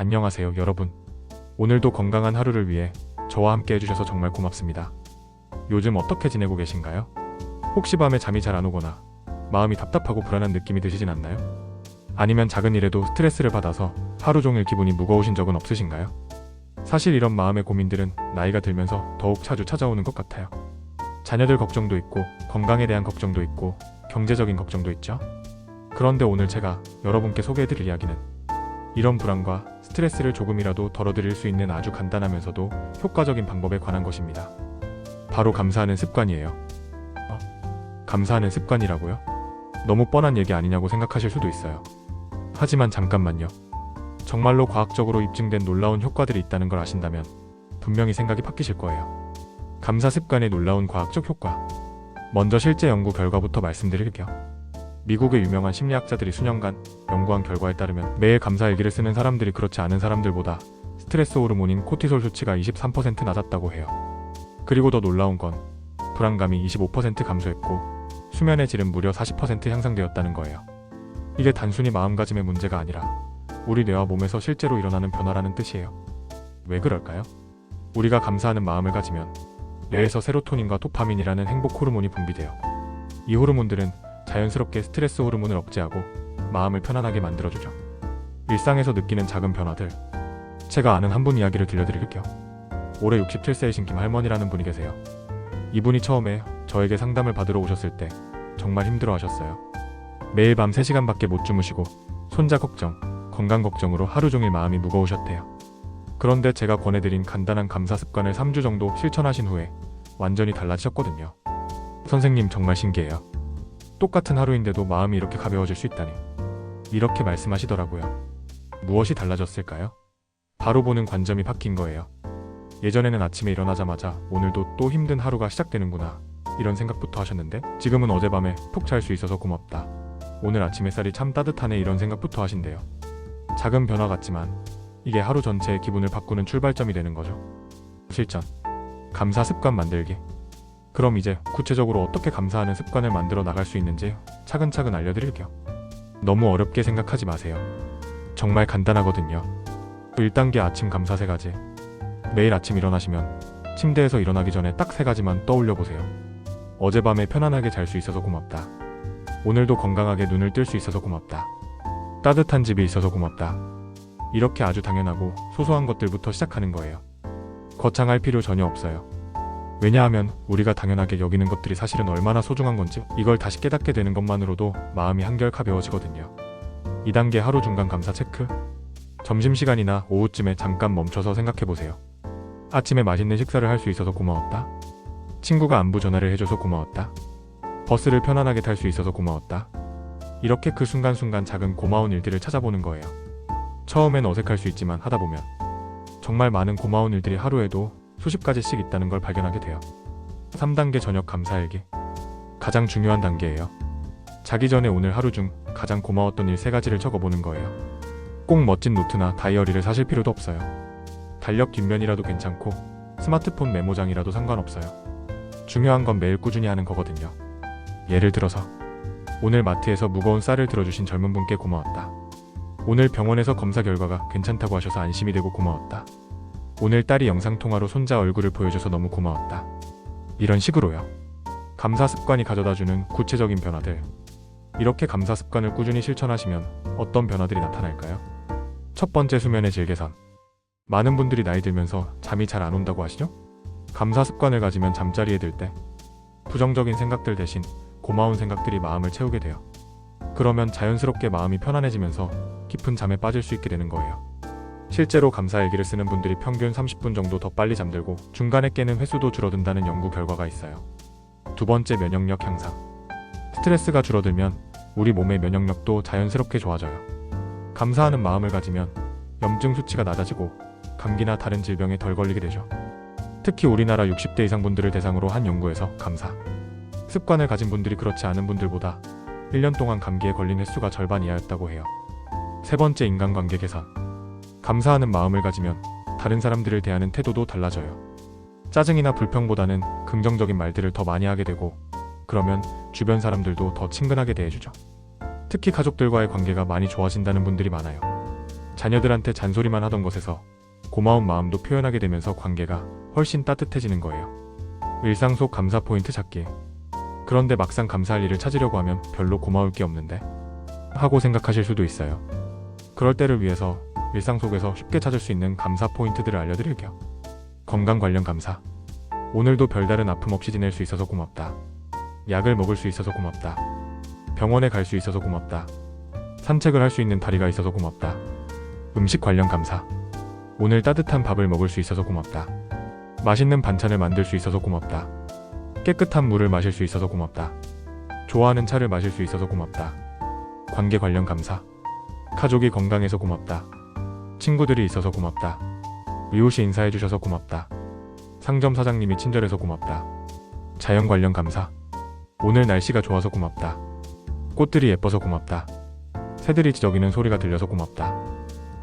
안녕하세요, 여러분. 오늘도 건강한 하루를 위해 저와 함께 해주셔서 정말 고맙습니다. 요즘 어떻게 지내고 계신가요? 혹시 밤에 잠이 잘 안 오거나 마음이 답답하고 불안한 느낌이 드시진 않나요? 아니면 작은 일에도 스트레스를 받아서 하루 종일 기분이 무거우신 적은 없으신가요? 사실 이런 마음의 고민들은 나이가 들면서 더욱 자주 찾아오는 것 같아요. 자녀들 걱정도 있고, 건강에 대한 걱정도 있고, 경제적인 걱정도 있죠? 그런데 오늘 제가 여러분께 소개해드릴 이야기는 이런 불안과 스트레스를 조금이라도 덜어드릴 수 있는 아주 간단하면서도 효과적인 방법에 관한 것입니다. 바로 감사하는 습관이에요. 감사하는 습관이라고요? 너무 뻔한 얘기 아니냐고 생각하실 수도 있어요. 하지만 잠깐만요. 정말로 과학적으로 입증된 놀라운 효과들이 있다는 걸 아신다면 분명히 생각이 바뀌실 거예요. 감사 습관의 놀라운 과학적 효과. 먼저 실제 연구 결과부터 말씀드릴게요. 미국의 유명한 심리학자들이 수년간 연구한 결과에 따르면 매일 감사 일기를 쓰는 사람들이 그렇지 않은 사람들보다 스트레스 호르몬인 코티솔 수치가 23% 낮았다고 해요. 그리고 더 놀라운 건 불안감이 25% 감소했고 수면의 질은 무려 40% 향상되었다는 거예요. 이게 단순히 마음가짐의 문제가 아니라 우리 뇌와 몸에서 실제로 일어나는 변화라는 뜻이에요. 왜 그럴까요? 우리가 감사하는 마음을 가지면 뇌에서 세로토닌과 도파민이라는 행복 호르몬이 분비돼요. 이 호르몬들은 자연스럽게 스트레스 호르몬을 억제하고 마음을 편안하게 만들어주죠. 일상에서 느끼는 작은 변화들. 제가 아는 한 분 이야기를 들려드릴게요. 올해 67세이신 김할머니라는 분이 계세요. 이분이 처음에 저에게 상담을 받으러 오셨을 때 정말 힘들어하셨어요. 매일 밤 3시간밖에 못 주무시고 손자 걱정, 건강 걱정으로 하루 종일 마음이 무거우셨대요. 그런데 제가 권해드린 간단한 감사 습관을 3주 정도 실천하신 후에 완전히 달라지셨거든요. 선생님, 정말 신기해요. 똑같은 하루인데도 마음이 이렇게 가벼워질 수 있다니. 이렇게 말씀하시더라고요. 무엇이 달라졌을까요? 바로 보는 관점이 바뀐 거예요. 예전에는 아침에 일어나자마자 오늘도 또 힘든 하루가 시작되는구나 이런 생각부터 하셨는데 지금은 어젯밤에 푹 잘 수 있어서 고맙다. 오늘 아침 햇살이 참 따뜻하네 이런 생각부터 하신대요. 작은 변화 같지만 이게 하루 전체의 기분을 바꾸는 출발점이 되는 거죠. 실천. 감사 습관 만들기. 그럼 이제 구체적으로 어떻게 감사하는 습관을 만들어 나갈 수 있는지 차근차근 알려드릴게요. 너무 어렵게 생각하지 마세요. 정말 간단하거든요. 1단계 아침 감사 3가지. 매일 아침 일어나시면 침대에서 일어나기 전에 딱 3가지만 떠올려 보세요. 어젯밤에 편안하게 잘 수 있어서 고맙다. 오늘도 건강하게 눈을 뜰 수 있어서 고맙다. 따뜻한 집이 있어서 고맙다. 이렇게 아주 당연하고 소소한 것들부터 시작하는 거예요. 거창할 필요 전혀 없어요. 왜냐하면 우리가 당연하게 여기는 것들이 사실은 얼마나 소중한 건지 이걸 다시 깨닫게 되는 것만으로도 마음이 한결 가벼워지거든요. 2단계 하루 중간 감사 체크. 점심시간이나 오후쯤에 잠깐 멈춰서 생각해보세요. 아침에 맛있는 식사를 할 수 있어서 고마웠다. 친구가 안부 전화를 해줘서 고마웠다. 버스를 편안하게 탈 수 있어서 고마웠다. 이렇게 그 순간순간 작은 고마운 일들을 찾아보는 거예요. 처음엔 어색할 수 있지만 하다보면 정말 많은 고마운 일들이 하루에도 수십 가지씩 있다는 걸 발견하게 돼요. 3단계 저녁 감사일기. 가장 중요한 단계예요. 자기 전에 오늘 하루 중 가장 고마웠던 일 3가지를 적어보는 거예요. 꼭 멋진 노트나 다이어리를 사실 필요도 없어요. 달력 뒷면이라도 괜찮고 스마트폰 메모장이라도 상관없어요. 중요한 건 매일 꾸준히 하는 거거든요. 예를 들어서 오늘 마트에서 무거운 쌀을 들어주신 젊은 분께 고마웠다. 오늘 병원에서 검사 결과가 괜찮다고 하셔서 안심이 되고 고마웠다. 오늘 딸이 영상통화로 손자 얼굴을 보여줘서 너무 고마웠다. 이런 식으로요. 감사 습관이 가져다주는 구체적인 변화들. 이렇게 감사 습관을 꾸준히 실천하시면 어떤 변화들이 나타날까요? 첫 번째, 수면의 질 개선. 많은 분들이 나이 들면서 잠이 잘 안 온다고 하시죠? 감사 습관을 가지면 잠자리에 들 때 부정적인 생각들 대신 고마운 생각들이 마음을 채우게 돼요. 그러면 자연스럽게 마음이 편안해지면서 깊은 잠에 빠질 수 있게 되는 거예요. 실제로 감사 일기를 쓰는 분들이 평균 30분 정도 더 빨리 잠들고 중간에 깨는 횟수도 줄어든다는 연구 결과가 있어요. 두 번째, 면역력 향상. 스트레스가 줄어들면 우리 몸의 면역력도 자연스럽게 좋아져요. 감사하는 마음을 가지면 염증 수치가 낮아지고 감기나 다른 질병에 덜 걸리게 되죠. 특히 우리나라 60대 이상 분들을 대상으로 한 연구에서 감사 습관을 가진 분들이 그렇지 않은 분들보다 1년 동안 감기에 걸린 횟수가 절반 이하였다고 해요. 세 번째, 인간관계 개선. 감사하는 마음을 가지면 다른 사람들을 대하는 태도도 달라져요. 짜증이나 불평보다는 긍정적인 말들을 더 많이 하게 되고 그러면 주변 사람들도 더 친근하게 대해주죠. 특히 가족들과의 관계가 많이 좋아진다는 분들이 많아요. 자녀들한테 잔소리만 하던 것에서 고마운 마음도 표현하게 되면서 관계가 훨씬 따뜻해지는 거예요. 일상 속 감사 포인트 찾기. 그런데 막상 감사할 일을 찾으려고 하면 별로 고마울 게 없는데 하고 생각하실 수도 있어요. 그럴 때를 위해서 일상 속에서 쉽게 찾을 수 있는 감사 포인트들을 알려드릴게요. 건강 관련 감사. 오늘도 별다른 아픔 없이 지낼 수 있어서 고맙다. 약을 먹을 수 있어서 고맙다. 병원에 갈 수 있어서 고맙다. 산책을 할 수 있는 다리가 있어서 고맙다. 음식 관련 감사. 오늘 따뜻한 밥을 먹을 수 있어서 고맙다. 맛있는 반찬을 만들 수 있어서 고맙다. 깨끗한 물을 마실 수 있어서 고맙다. 좋아하는 차를 마실 수 있어서 고맙다. 관계 관련 감사. 가족이 건강해서 고맙다. 친구들이 있어서 고맙다. 이웃이 인사해주셔서 고맙다. 상점 사장님이 친절해서 고맙다. 자연 관련 감사. 오늘 날씨가 좋아서 고맙다. 꽃들이 예뻐서 고맙다. 새들이 지저귀는 소리가 들려서 고맙다.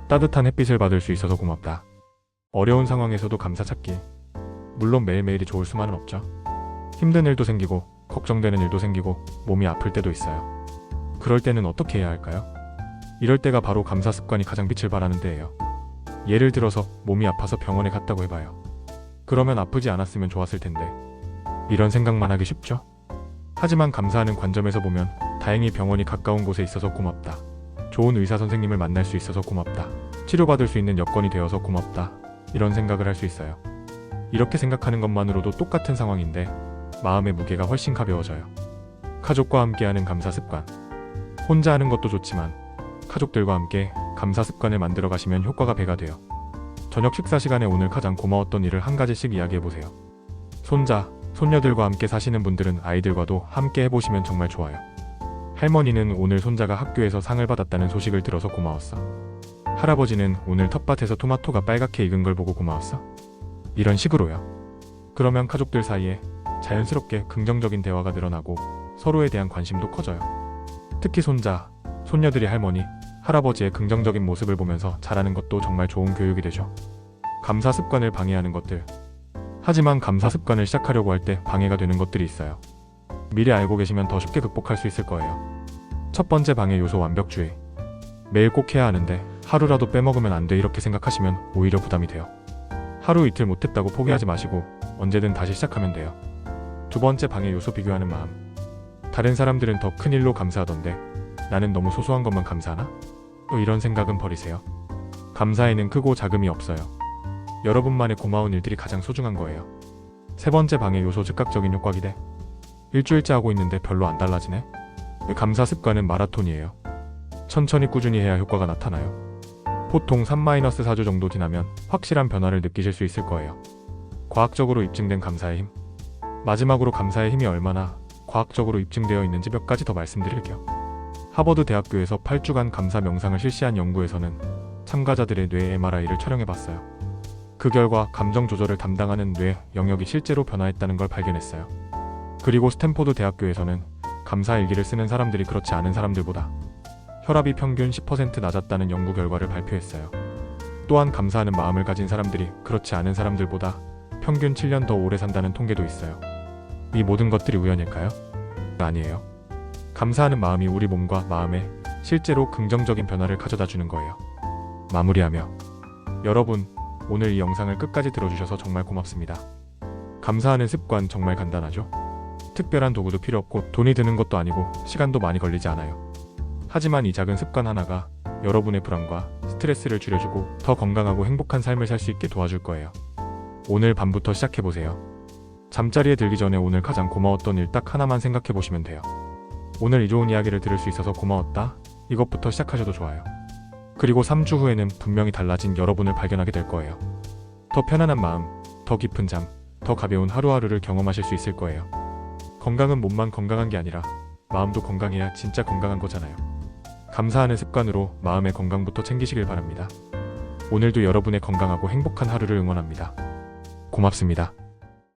따뜻한 햇빛을 받을 수 있어서 고맙다. 어려운 상황에서도 감사 찾기. 물론 매일매일이 좋을 수만은 없죠. 힘든 일도 생기고 걱정되는 일도 생기고 몸이 아플 때도 있어요. 그럴 때는 어떻게 해야 할까요? 이럴 때가 바로 감사 습관이 가장 빛을 발하는 때예요. 예를 들어서 몸이 아파서 병원에 갔다고 해봐요. 그러면 아프지 않았으면 좋았을 텐데 이런 생각만 하기 쉽죠? 하지만 감사하는 관점에서 보면 다행히 병원이 가까운 곳에 있어서 고맙다. 좋은 의사 선생님을 만날 수 있어서 고맙다. 치료받을 수 있는 여건이 되어서 고맙다. 이런 생각을 할 수 있어요. 이렇게 생각하는 것만으로도 똑같은 상황인데 마음의 무게가 훨씬 가벼워져요. 가족과 함께하는 감사 습관. 혼자 하는 것도 좋지만 가족들과 함께 감사 습관을 만들어 가시면 효과가 배가 돼요. 저녁 식사 시간에 오늘 가장 고마웠던 일을 한 가지씩 이야기해보세요. 손자, 손녀들과 함께 사시는 분들은 아이들과도 함께 해보시면 정말 좋아요. 할머니는 오늘 손자가 학교에서 상을 받았다는 소식을 들어서 고마웠어. 할아버지는 오늘 텃밭에서 토마토가 빨갛게 익은 걸 보고 고마웠어. 이런 식으로요. 그러면 가족들 사이에 자연스럽게 긍정적인 대화가 늘어나고 서로에 대한 관심도 커져요. 특히 손자, 손녀들이 할머니, 할아버지의 긍정적인 모습을 보면서 자라는 것도 정말 좋은 교육이 되죠. 감사 습관을 방해하는 것들. 하지만 감사 습관을 시작하려고 할 때 방해가 되는 것들이 있어요. 미리 알고 계시면 더 쉽게 극복할 수 있을 거예요. 첫 번째 방해 요소 완벽주의. 매일 꼭 해야 하는데 하루라도 빼먹으면 안 돼 이렇게 생각하시면 오히려 부담이 돼요. 하루 이틀 못했다고 포기하지 마시고 언제든 다시 시작하면 돼요. 두 번째 방해 요소 비교하는 마음. 다른 사람들은 더 큰 일로 감사하던데 나는 너무 소소한 것만 감사하나? 이런 생각은 버리세요. 감사에는 크고 작음이 없어요. 여러분만의 고마운 일들이 가장 소중한 거예요. 세 번째 방해 요소 즉각적인 효과 기대. 일주일째 하고 있는데 별로 안 달라지네? 감사 습관은 마라톤이에요. 천천히 꾸준히 해야 효과가 나타나요. 보통 3-4주 정도 지나면 확실한 변화를 느끼실 수 있을 거예요. 과학적으로 입증된 감사의 힘. 마지막으로 감사의 힘이 얼마나 과학적으로 입증되어 있는지 몇 가지 더 말씀드릴게요. 하버드 대학교에서 8주간 감사 명상을 실시한 연구에서는 참가자들의 뇌 MRI를 촬영해봤어요. 그 결과 감정 조절을 담당하는 뇌 영역이 실제로 변화했다는 걸 발견했어요. 그리고 스탠포드 대학교에서는 감사 일기를 쓰는 사람들이 그렇지 않은 사람들보다 혈압이 평균 10% 낮았다는 연구 결과를 발표했어요. 또한 감사하는 마음을 가진 사람들이 그렇지 않은 사람들보다 평균 7년 더 오래 산다는 통계도 있어요. 이 모든 것들이 우연일까요? 아니에요. 감사하는 마음이 우리 몸과 마음에 실제로 긍정적인 변화를 가져다 주는 거예요. 마무리하며 여러분, 오늘 이 영상을 끝까지 들어주셔서 정말 고맙습니다. 감사하는 습관 정말 간단하죠? 특별한 도구도 필요 없고 돈이 드는 것도 아니고 시간도 많이 걸리지 않아요. 하지만 이 작은 습관 하나가 여러분의 불안과 스트레스를 줄여주고 더 건강하고 행복한 삶을 살 수 있게 도와줄 거예요. 오늘 밤부터 시작해보세요. 잠자리에 들기 전에 오늘 가장 고마웠던 일 딱 하나만 생각해보시면 돼요. 오늘 이 좋은 이야기를 들을 수 있어서 고마웠다. 이것부터 시작하셔도 좋아요. 그리고 3주 후에는 분명히 달라진 여러분을 발견하게 될 거예요. 더 편안한 마음, 더 깊은 잠, 더 가벼운 하루하루를 경험하실 수 있을 거예요. 건강은 몸만 건강한 게 아니라 마음도 건강해야 진짜 건강한 거잖아요. 감사하는 습관으로 마음의 건강부터 챙기시길 바랍니다. 오늘도 여러분의 건강하고 행복한 하루를 응원합니다. 고맙습니다.